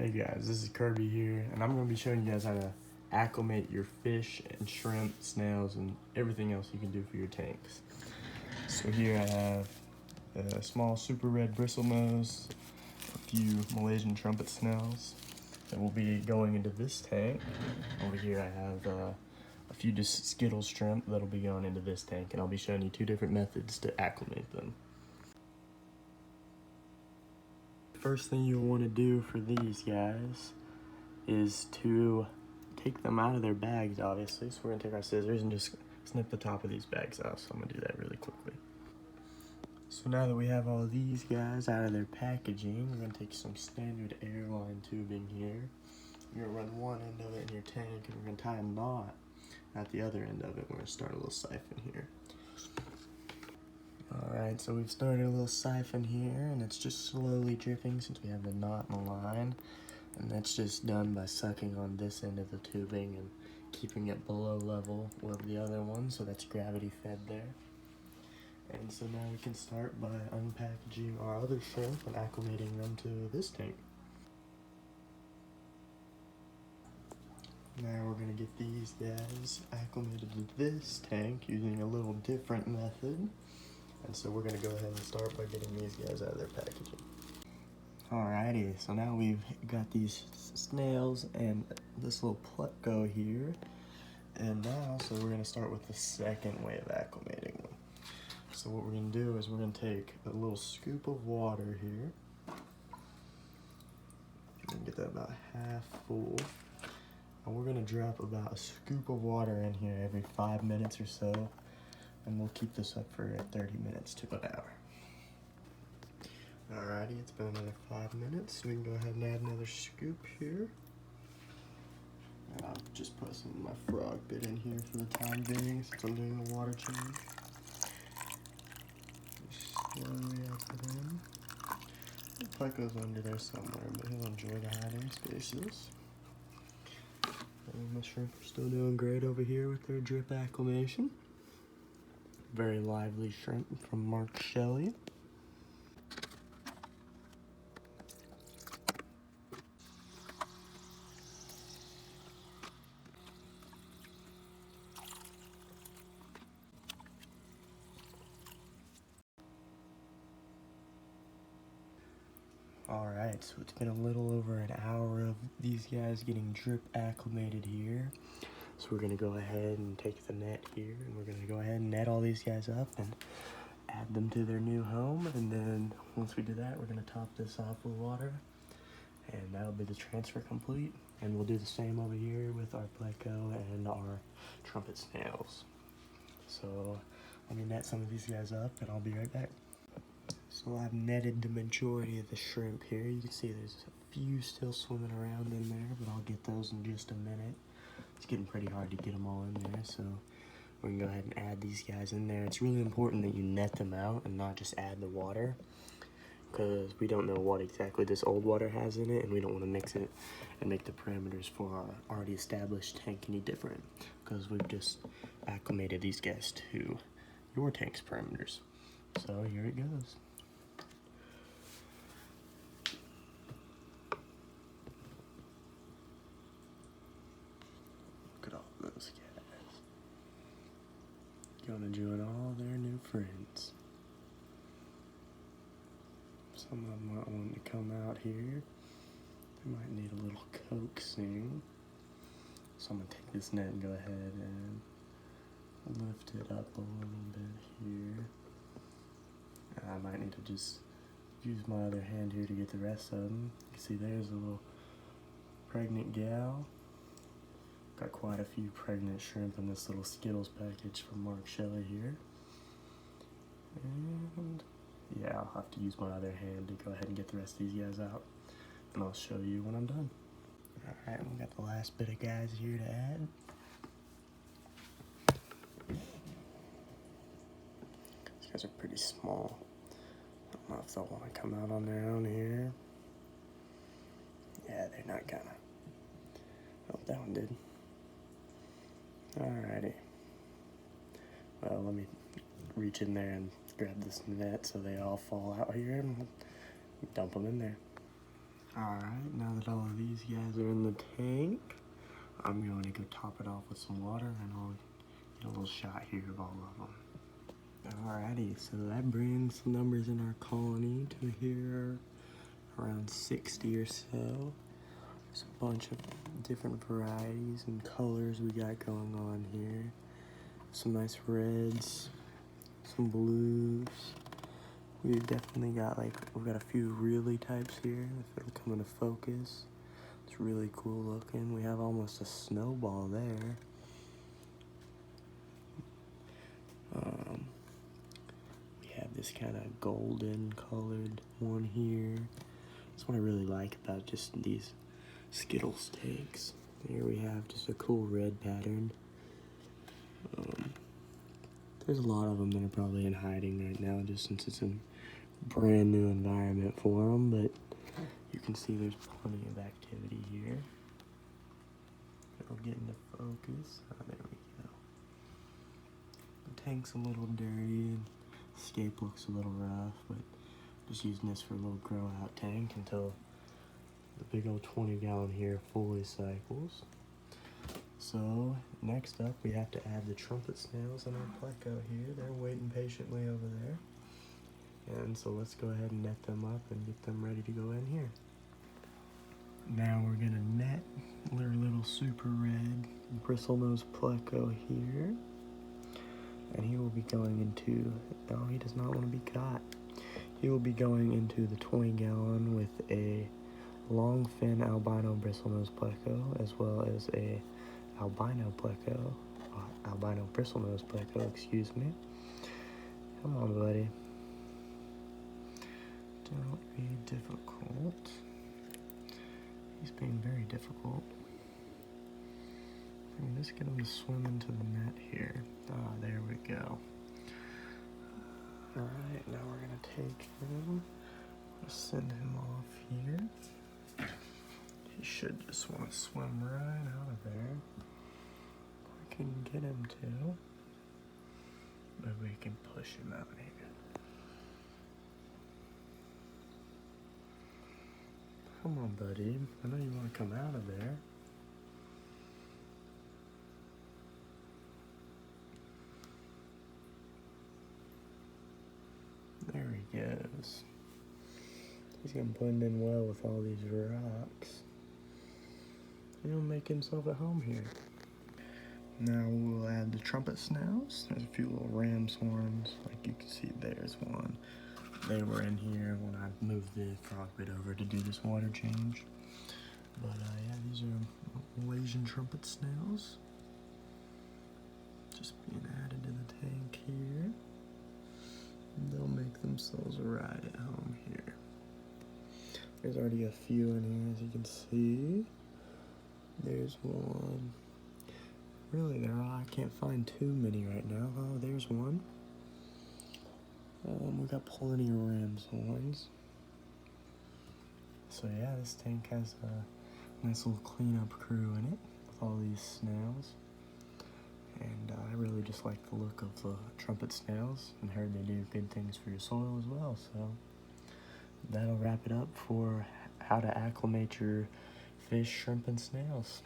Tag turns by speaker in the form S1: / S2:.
S1: Hey guys, this is Kirby here, and I'm going to be showing you guys how to acclimate your fish and shrimp, snails, and everything else you can do for your tanks. So here I have a small super red bristlenose, a few Malaysian trumpet snails that will be going into this tank. Over here I have a few just Skittles shrimp that'll be going into this tank, and I'll be showing you two different methods to acclimate them. First thing you'll want to do for these guys is to take them out of their bags, obviously. So we're going to take our scissors and just snip the top of these bags off. So I'm going to do that really quickly. So now that we have all these guys out of their packaging, we're going to take some standard airline tubing here. You're going to run one end of it in your tank, and we're going to tie a knot at the other end of it. We're going to start a little siphon here. Alright, so we've started a little siphon here, and it's just slowly dripping since we have the knot in the line. And that's just done by sucking on this end of the tubing and keeping it below level of the other one, so that's gravity fed there. And so now we can start by unpackaging our other shrimp and acclimating them to this tank. Now we're going to get these guys acclimated to this tank using a little different method. And so we're going to go ahead and start by getting these guys out of their packaging. Alrighty, so now we've got these snails and this little Pleco here. And now, so we're going to start with the second way of acclimating them. So what we're going to do is we're going to take a little scoop of water here. And get that about half full. And we're going to drop about a scoop of water in here every 5 minutes or so. And we'll keep this up for 30 minutes to an hour. Alrighty, it's been another 5 minutes, so we can go ahead and add another scoop here. And I'll just put some of my frog bit in here for the time being, since I'm doing the water change. Just slowly add it in. The Pleco's under there somewhere, but he'll enjoy the hiding spaces. And the shrimp are still doing great over here with their drip acclimation. Very lively shrimp from Mark Shelley. Alright, so it's been a little over an hour of these guys getting drip acclimated here. So we're going to go ahead and take the net here, and we're going to go ahead and net all these guys up and add them to their new home. And then once we do that, we're going to top this off with water, and that'll be the transfer complete. And we'll do the same over here with our Pleco and our trumpet snails. So let me net some of these guys up, and I'll be right back. So I've netted the majority of the shrimp here. You can see there's a few still swimming around in there, but I'll get those in just a minute. It's getting pretty hard to get them all in there, so we're gonna go ahead and add these guys in there. It's really important that you net them out and not just add the water, because we don't know what exactly this old water has in it, and we don't want to mix it and make the parameters for our already established tank any different, because we've just acclimated these guys to your tank's parameters. So here it goes. Those guys gonna join all their new friends. Some of them might want to come out here. They might need a little coaxing. So I'm gonna take this net and go ahead and lift it up a little bit here. I might need to just use my other hand here to get the rest of them. You can see there's a little pregnant gal. Got quite a few pregnant shrimp in this little Skittles package from Mark Shelley here. And yeah, I'll have to use my other hand to go ahead and get the rest of these guys out. And I'll show you when I'm done. Alright, we got the last bit of guys here to add. These guys are pretty small. I don't know if they'll want to come out on their own here. Yeah, they're not gonna. Oh, that one did. Alrighty. Well, let me reach in there and grab this net so they all fall out here and dump them in there. Alright, now that all of these guys are in the tank, I'm going to go top it off with some water and I'll get a little shot here of all of them. Alrighty, so that brings the numbers in our colony to here around 60 or so. There's a bunch of different varieties and colors we got going on here. Some nice reds, some blues. We've definitely got we've got a few really types here if it'll come into focus. It's really cool looking. We have almost a snowball there. We have this kind of golden colored one here. That's what I really like about just these Skittles tanks. Here we have just a cool red pattern. There's a lot of them that are probably in hiding right now just since it's a brand new environment for them, but you can see there's plenty of activity here. It'll get into focus. Oh, there we go. The tank's a little dirty and escape looks a little rough, but just using this for a little grow out tank until the big old 20-gallon here fully cycles. So next up we have to add the trumpet snails and our pleco here. They're waiting patiently over there. And so let's go ahead and net them up and get them ready to go in here. Now we're gonna net our little super red bristlenose pleco here. And he will be going into, no, he does not want to be caught. He will be going into the 20-gallon with a long fin albino bristlenose pleco as well as a albino bristlenose pleco, excuse me. Come on, buddy. Don't be difficult. He's being very difficult. Let's get him to swim into the net here. Ah, there we go. Alright, now we're gonna take him. We'll send him off here. He should just want to swim right out of there. We can get him to, but we can push him out here. Come on, buddy. I know you want to come out of there. There he goes. He's gonna blend in well with all these rocks. He'll make himself at home here. Now we'll add the trumpet snails. There's a few little ram's horns, like you can see there's one. They were in here when I moved the frog bit over to do this water change. But yeah, these are Malaysian trumpet snails. Just being added to the tank here. They'll make themselves right at home here. There's already a few in here, as you can see. There's one. Really, I can't find too many right now. Oh, there's one. We got plenty of ram's horns. So yeah, this tank has a nice little cleanup crew in it with all these snails. And I really just like the look of the trumpet snails and heard they do good things for your soil as well. So that'll wrap it up for how to acclimate your fish, shrimp, and snails.